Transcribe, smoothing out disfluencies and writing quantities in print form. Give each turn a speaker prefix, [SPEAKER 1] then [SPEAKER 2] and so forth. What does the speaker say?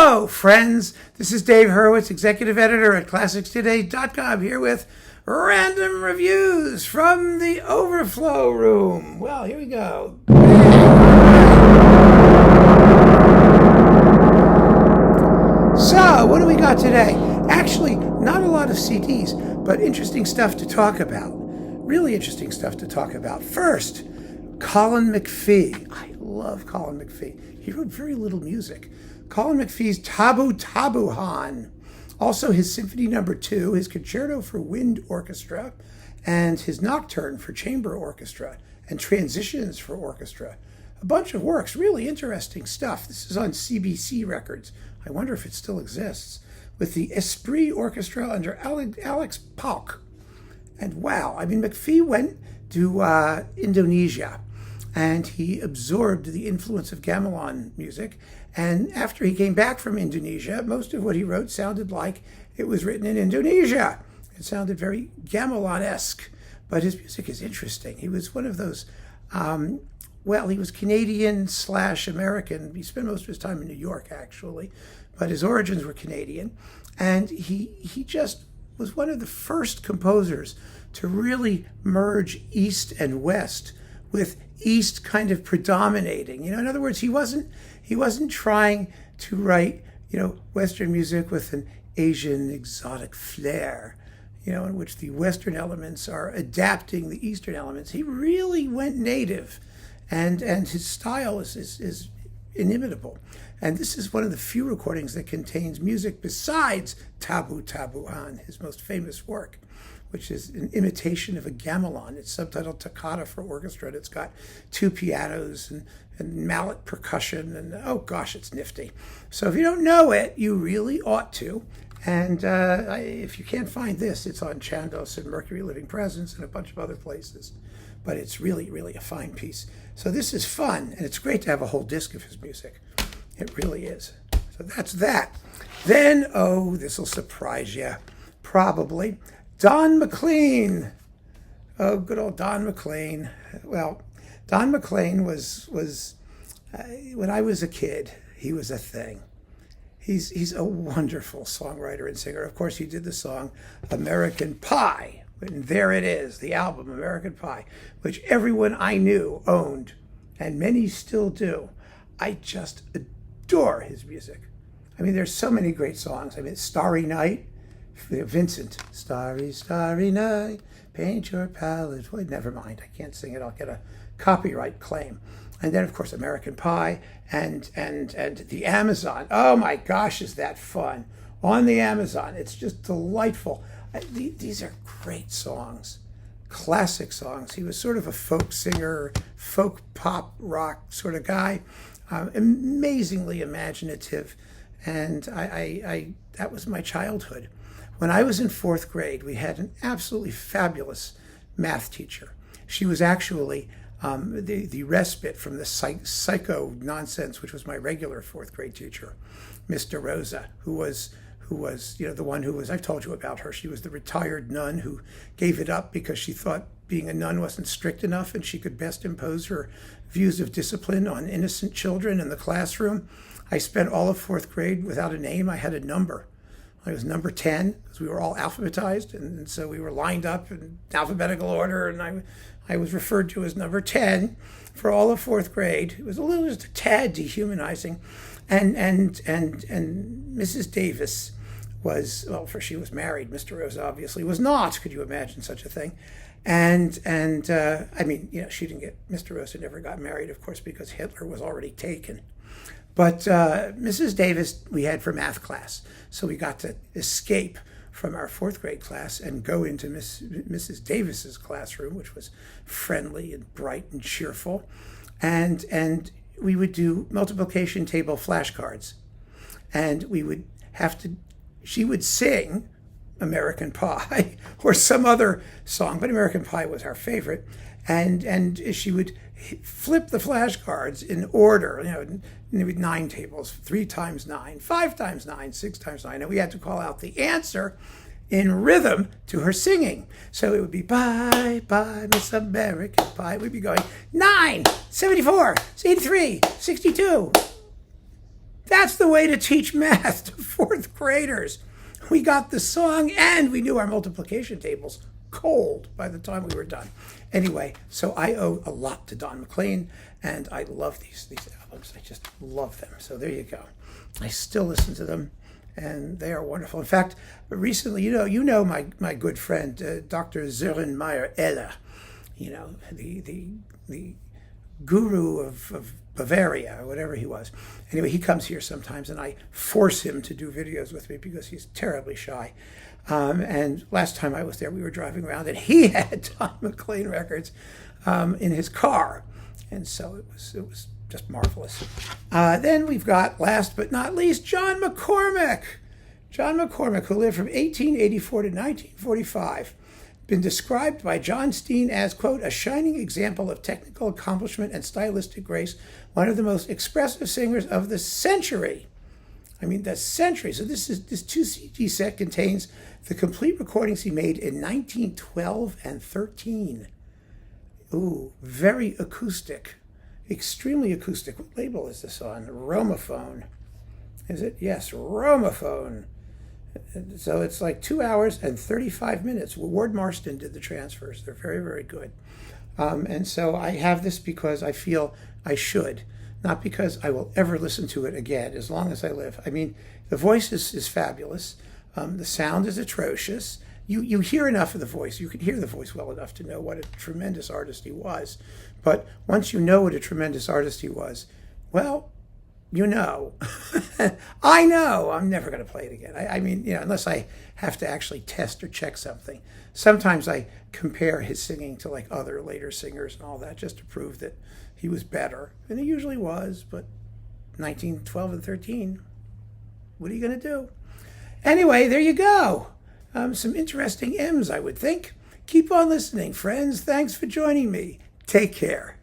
[SPEAKER 1] Hello, friends. This is Dave Hurwitz, executive editor at ClassicsToday.com, here with random reviews from the Overflow room. Well, here we go. So, what do we got today? Actually, not a lot of CDs, but interesting stuff to talk about. Really interesting stuff to talk about. First, Colin McPhee. I love Colin McPhee. He wrote very little music. Colin McPhee's Tabu Tabuhan. Also his Symphony No. 2, his Concerto for Wind Orchestra, and his Nocturne for Chamber Orchestra, and Transitions for Orchestra. A bunch of works, really interesting stuff. This is on CBC Records. I wonder if it still exists. With the Esprit Orchestra under Alex Palk. And wow, I mean, McPhee went to Indonesia, and he absorbed the influence of gamelan music. And after he came back from Indonesia, most of what he wrote sounded like it was written in Indonesia. It sounded very gamelan-esque, but his music is interesting. He was one of those, he was Canadian/American. He spent most of his time in New York, actually, but his origins were Canadian. And he just was one of the first composers to really merge East and West, with East kind of predominating. In other words, he wasn't trying to write, Western music with an Asian exotic flair, in which the Western elements are adapting the Eastern elements. He really went native, and his style is inimitable. And this is one of the few recordings that contains music besides Tabu Tabuhan, his most famous work, which is an imitation of a gamelan. It's subtitled Toccata for Orchestra, and it's got two pianos and mallet percussion, and oh gosh, it's nifty. So if you don't know it, you really ought to. And if you can't find this, it's on Chandos and Mercury Living Presence and a bunch of other places. But it's really, really a fine piece. So this is fun, and it's great to have a whole disc of his music. It really is. So that's that. Then, this will surprise you, probably. Don McLean. Oh, good old Don McLean. Well, Don McLean was when I was a kid, he was a thing. He's a wonderful songwriter and singer. Of course, he did the song American Pie. And there it is, the album American Pie, which everyone I knew owned, and many still do. I just adore his music. I mean, there's so many great songs. I mean, Starry Night, Vincent. Starry, starry night, paint your palette. Well, never mind, I can't sing it. I'll get a copyright claim. And then, of course, American Pie and the Amazon. Oh my gosh, is that fun. On the Amazon, it's just delightful. These are great songs, classic songs. He was sort of a folk singer, folk pop rock sort of guy, amazingly imaginative. And I that was my childhood. When I was in fourth grade, we had an absolutely fabulous math teacher. She was actually the respite from the psycho nonsense, which was my regular fourth grade teacher, Mr. Rosa, who was the one who was, I've told you about her. She was the retired nun who gave it up because she thought being a nun wasn't strict enough and she could best impose her views of discipline on innocent children in the classroom. I spent all of fourth grade without a name. I had a number. I was number 10 because we were all alphabetized, and so we were lined up in alphabetical order, and I was referred to as number 10 for all of fourth grade. It was just a tad dehumanizing, and Mrs. Davis was, for she was married. Mr. Rose obviously was not. Could you imagine such a thing? And I mean, she didn't get, Mr. Rose never got married, of course, because Hitler was already taken. But Mrs. Davis we had for math class, so we got to escape from our fourth grade class and go into Mrs. Davis's classroom, which was friendly and bright and cheerful, and we would do multiplication table flashcards, and she would sing American Pie or some other song, but American Pie was our favorite, and she would flip the flashcards in order, and there were 9 tables, 3 times 9, 5 times 9, 6 times 9, and we had to call out the answer in rhythm to her singing. So it would be, bye, bye, Miss American Pie. We'd be going, 9, 74, 83, 62. That's the way to teach math to fourth graders. We got the song and we knew our multiplication tables cold by the time we were done. Anyway, so I owe a lot to Don McLean, and I love these albums. I just love them. So there you go. I still listen to them, and they are wonderful. In fact, recently, you know my good friend, Dr. Sören Meyer-Eller, the guru of Bavaria, or whatever he was. Anyway, he comes here sometimes, and I force him to do videos with me because he's terribly shy. And last time I was there, we were driving around, and he had Don McLean records in his car, and so it was just marvelous. Then we've got, last but not least, John McCormack. John McCormack, who lived from 1884 to 1945. Been described by John Steen as, quote, a shining example of technical accomplishment and stylistic grace, one of the most expressive singers of the century. I mean, the century. So this 2 CD set contains the complete recordings he made in 1912 and 13. Ooh, very acoustic, extremely acoustic. What label is this on? Romophone. Is it? Yes, Romophone. So it's like 2 hours and 35 minutes. Ward Marston did the transfers. They're very, very good. And so I have this because I feel I should, not because I will ever listen to it again as long as I live. I mean, the voice is fabulous. The sound is atrocious. You hear enough of the voice. You can hear the voice well enough to know what a tremendous artist he was. But once you know what a tremendous artist he was, well, you know. I know I'm never going to play it again. I mean, unless I have to actually test or check something. Sometimes I compare his singing to like other later singers and all that just to prove that he was better. And he usually was, but 1912 and 13, what are you going to do? Anyway, there you go. Some interesting M's, I would think. Keep on listening, friends. Thanks for joining me. Take care.